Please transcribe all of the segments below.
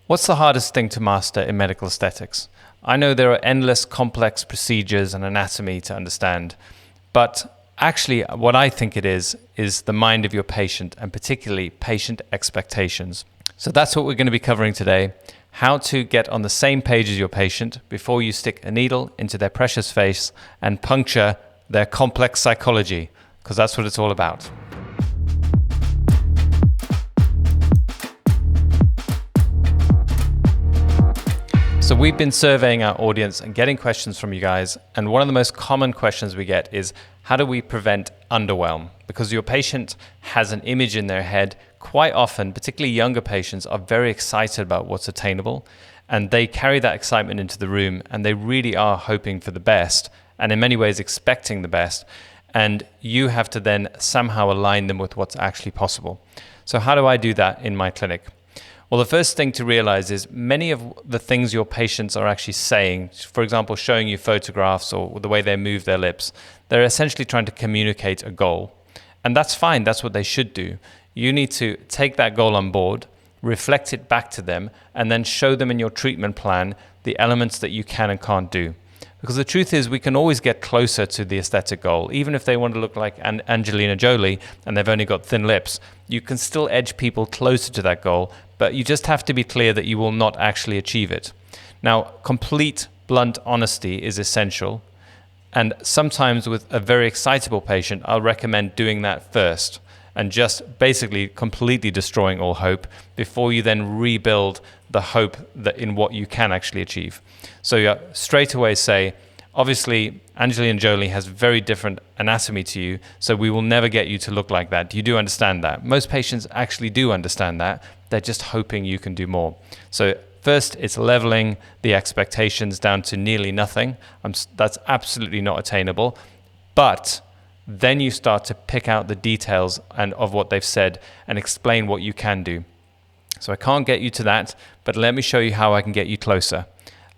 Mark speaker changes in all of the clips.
Speaker 1: What's the hardest thing to master in medical aesthetics? I know there are endless complex procedures and anatomy to understand, but actually what I think it is the mind of your patient, and particularly patient expectations. So that's what we're going to be covering today: how to get on the same page as your patient before you stick a needle into their precious face and puncture their complex psychology, because that's what it's all about. So we've been surveying our audience and getting questions from you guys, and one of the most common questions we get is, how do we prevent underwhelm? Because your patient has an image in their head. Quite often, particularly younger patients, are very excited about what's attainable, and they carry that excitement into the room, and they really are hoping for the best, and in many ways expecting the best, and you have to then somehow align them with what's actually possible. So how do I do that in my clinic? Well, the first thing to realize is many of the things your patients are actually saying, for example, showing you photographs or the way they move their lips, they're essentially trying to communicate a goal. And that's fine, that's what they should do. You need to take that goal on board, reflect it back to them, and then show them in your treatment plan the elements that you can and can't do. Because the truth is, we can always get closer to the aesthetic goal. Even if they want to look like Angelina Jolie and they've only got thin lips, you can still edge people closer to that goal, but you just have to be clear that you will not actually achieve it. Now, complete, blunt honesty is essential. And sometimes with a very excitable patient, I'll recommend doing that first and just basically completely destroying all hope before you then rebuild the hope that in what you can actually achieve. So you straight away say, obviously, Angelina Jolie has very different anatomy to you, so we will never get you to look like that. You do understand that. Most patients actually do understand that. They're just hoping you can do more. So first, it's leveling the expectations down to nearly nothing. That's absolutely not attainable. But then you start to pick out the details of what they've said and explain what you can do. So I can't get you to that, but let me show you how I can get you closer.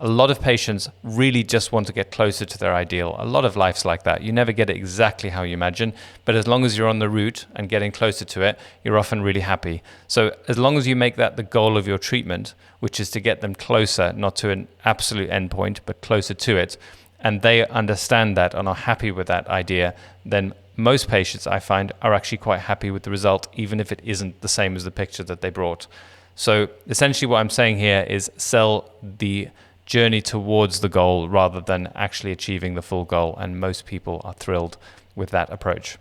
Speaker 1: A lot of patients really just want to get closer to their ideal. A lot of life's like that. You never get it exactly how you imagine, but as long as you're on the route and getting closer to it, you're often really happy. So as long as you make that the goal of your treatment, which is to get them closer, not to an absolute endpoint, but closer to it, and they understand that and are happy with that idea, then most patients, I find, are actually quite happy with the result, even if it isn't the same as the picture that they brought. So essentially what I'm saying here is sell the journey towards the goal rather than actually achieving the full goal, and most people are thrilled with that approach.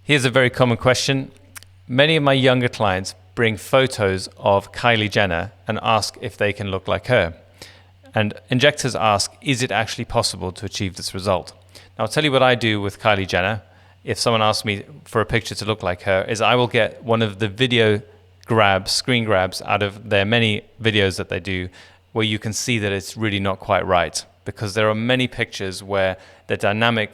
Speaker 1: Here's a very common question. Many of my younger clients bring photos of Kylie Jenner and ask if they can look like her. And injectors ask, is it actually possible to achieve this result? Now I'll tell you what I do with Kylie Jenner. If someone asks me for a picture to look like her, is I will get one of the screen grabs out of their many videos that they do, where you can see that it's really not quite right, because there are many pictures where the dynamic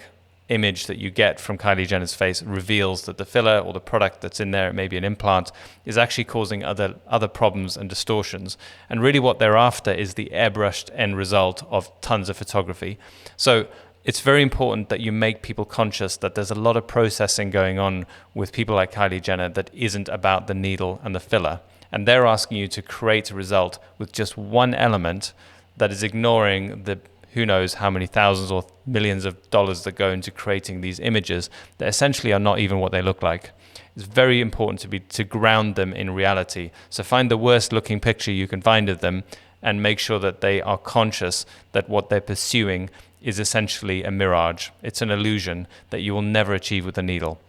Speaker 1: image that you get from Kylie Jenner's face reveals that the filler or the product that's in there, it may be an implant, is actually causing other problems and distortions. And really what they're after is the airbrushed end result of tons of photography. So it's very important that you make people conscious that there's a lot of processing going on with people like Kylie Jenner that isn't about the needle and the filler. And they're asking you to create a result with just one element that is ignoring the who knows how many thousands or millions of dollars that go into creating these images that essentially are not even what they look like. It's very important to ground them in reality. So find the worst looking picture you can find of them and make sure that they are conscious that what they're pursuing is essentially a mirage. It's an illusion that you will never achieve with a needle.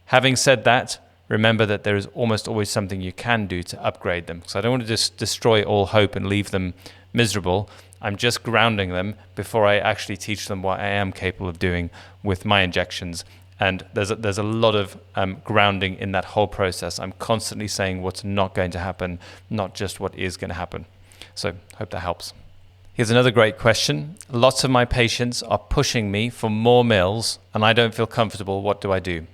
Speaker 1: Having said that, remember that there is almost always something you can do to upgrade them. So I don't want to just destroy all hope and leave them miserable. I'm just grounding them before I actually teach them what I am capable of doing with my injections. And there's a lot of grounding in that whole process. I'm constantly saying what's not going to happen, not just what is going to happen. So hope that helps. Here's another great question. Lots of my patients are pushing me for more mils and I don't feel comfortable. What do I do?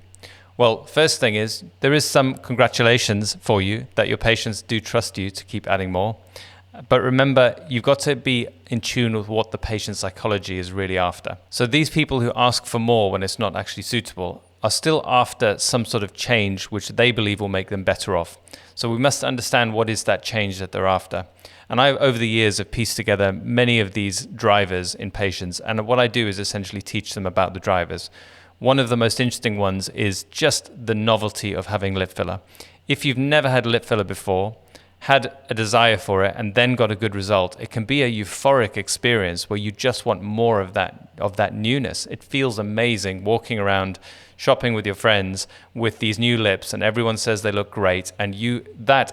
Speaker 1: Well, first thing is, there is some congratulations for you that your patients do trust you to keep adding more. But remember, you've got to be in tune with what the patient's psychology is really after. So these people who ask for more when it's not actually suitable are still after some sort of change which they believe will make them better off. So we must understand what is that change that they're after. And I, over the years, have pieced together many of these drivers in patients. And what I do is essentially teach them about the drivers. One of the most interesting ones is just the novelty of having lip filler. If you've never had lip filler before, had a desire for it, and then got a good result, it can be a euphoric experience where you just want more of that newness. It feels amazing walking around shopping with your friends with these new lips, and everyone says they look great, and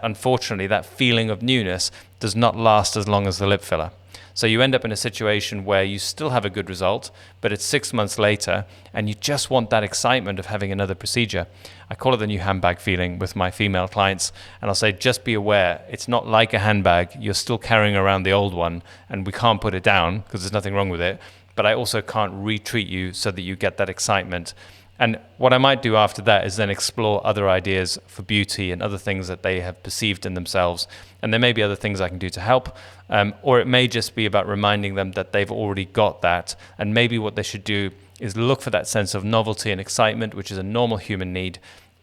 Speaker 1: unfortunately, that feeling of newness does not last as long as the lip filler. So you end up in a situation where you still have a good result, but it's 6 months later, and you just want that excitement of having another procedure. I call it the new handbag feeling with my female clients, and I'll say, just be aware, it's not like a handbag. You're still carrying around the old one, and we can't put it down because there's nothing wrong with it, but I also can't retreat you so that you get that excitement. And what I might do after that is then explore other ideas for beauty and other things that they have perceived in themselves. And there may be other things I can do to help, or it may just be about reminding them that they've already got that. And maybe what they should do is look for that sense of novelty and excitement, which is a normal human need,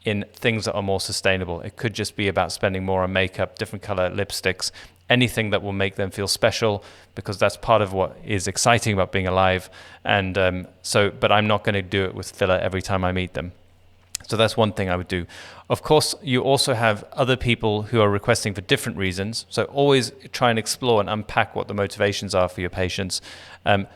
Speaker 1: in things that are more sustainable. It could just be about spending more on makeup, different color lipsticks, anything that will make them feel special, because that's part of what is exciting about being alive. And but I'm not going to do it with filler every time I meet them. So that's one thing I would do. Of course, you also have other people who are requesting for different reasons. So always try and explore and unpack what the motivations are for your patients.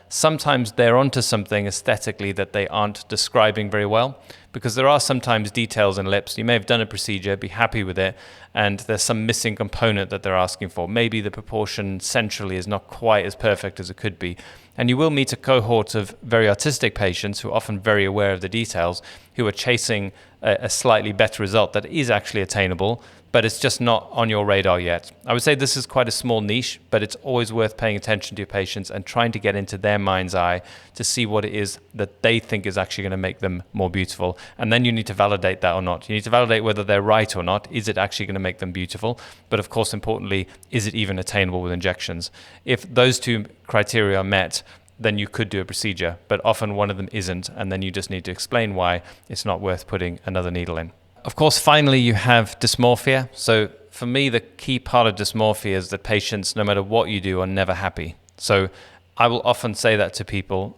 Speaker 1: Sometimes they're onto something aesthetically that they aren't describing very well, because there are sometimes details in lips. You may have done a procedure, be happy with it, and there's some missing component that they're asking for. Maybe the proportion centrally is not quite as perfect as it could be. And you will meet a cohort of very artistic patients who are often very aware of the details, who are chasing a slightly better result that is actually attainable, but it's just not on your radar yet. I would say this is quite a small niche, but it's always worth paying attention to your patients and trying to get into their mind's eye to see what it is that they think is actually going to make them more beautiful. And then you need to validate that or not. You need to validate whether they're right or not. Is it actually going to make them beautiful? But of course, importantly, is it even attainable with injections? If those two criteria are met, then you could do a procedure, but often one of them isn't, and then you just need to explain why it's not worth putting another needle in. Of course, finally, you have dysmorphia. So for me, the key part of dysmorphia is that patients, no matter what you do, are never happy. So I will often say that to people.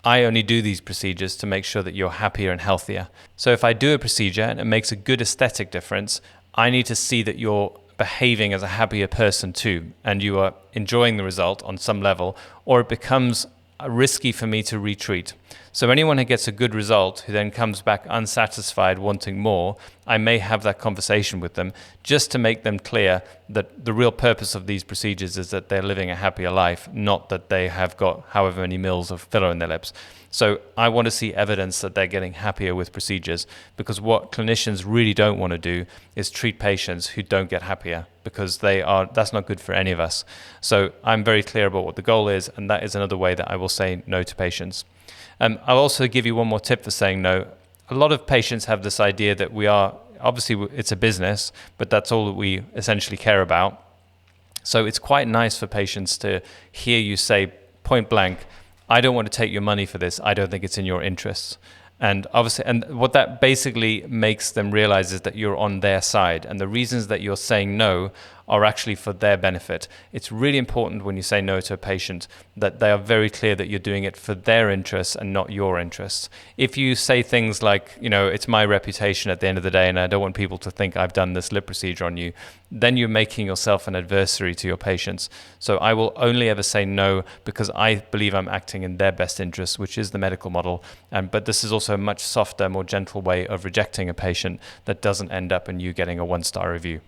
Speaker 1: I only do these procedures to make sure that you're happier and healthier. So if I do a procedure and it makes a good aesthetic difference, I need to see that you're behaving as a happier person too, and you are enjoying the result on some level, or it becomes risky for me to retreat. So anyone who gets a good result who then comes back unsatisfied, wanting more, I may have that conversation with them just to make them clear that the real purpose of these procedures is that they're living a happier life, not that they have got however many mils of filler in their lips. So I want to see evidence that they're getting happier with procedures, because what clinicians really don't want to do is treat patients who don't get happier, because that's not good for any of us. So I'm very clear about what the goal is, and that is another way that I will say no to patients. I'll also give you one more tip for saying no. A lot of patients have this idea that obviously it's a business, but that's all that we essentially care about. So it's quite nice for patients to hear you say point blank, I don't want to take your money for this. I don't think it's in your interests. And obviously, and what that basically makes them realize is that you're on their side, and the reasons that you're saying no are actually for their benefit. It's really important when you say no to a patient that they are very clear that you're doing it for their interests and not your interests. If you say things like, it's my reputation at the end of the day and I don't want people to think I've done this lip procedure on you, then you're making yourself an adversary to your patients. So I will only ever say no because I believe I'm acting in their best interest, which is the medical model. But this is also a much softer, more gentle way of rejecting a patient that doesn't end up in you getting a 1-star review.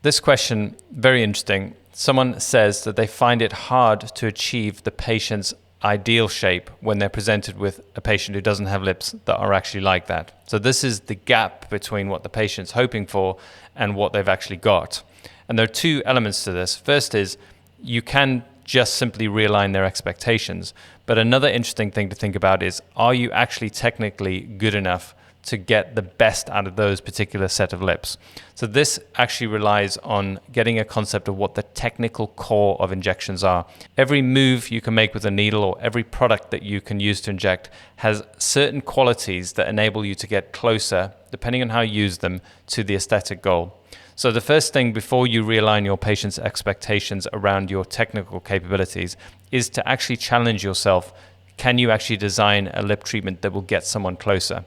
Speaker 1: This question, very interesting. Someone says that they find it hard to achieve the patient's ideal shape when they're presented with a patient who doesn't have lips that are actually like that. So this is the gap between what the patient's hoping for and what they've actually got. And there are two elements to this. First is you can just simply realign their expectations. But another interesting thing to think about is, are you actually technically good enough to get the best out of those particular set of lips. So this actually relies on getting a concept of what the technical core of injections are. Every move you can make with a needle or every product that you can use to inject has certain qualities that enable you to get closer, depending on how you use them, to the aesthetic goal. So the first thing before you realign your patient's expectations around your technical capabilities is to actually challenge yourself. Can you actually design a lip treatment that will get someone closer?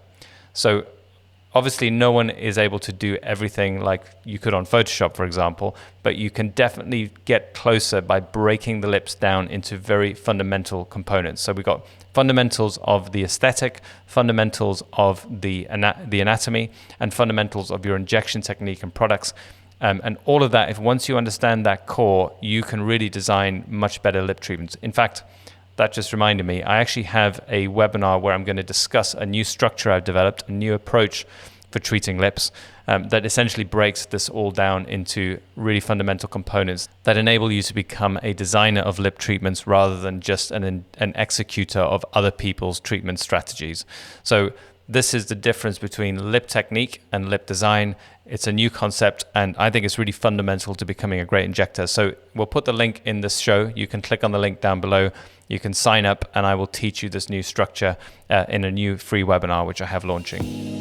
Speaker 1: So obviously no one is able to do everything like you could on Photoshop, for example, but you can definitely get closer by breaking the lips down into very fundamental components. So we've got fundamentals of the aesthetic, fundamentals of the anatomy, and fundamentals of your injection technique and products. And all of that, if once you understand that core, you can really design much better lip treatments. In fact, that just reminded me, I actually have a webinar where I'm going to discuss a new structure I've developed, a new approach for treating lips that essentially breaks this all down into really fundamental components that enable you to become a designer of lip treatments rather than just an executor of other people's treatment strategies. So this is the difference between lip technique and lip design. It's a new concept, and I think it's really fundamental to becoming a great injector. So we'll put the link in this show. You can click on the link down below. You can sign up, and I will teach you this new structure in a new free webinar, which I have launching.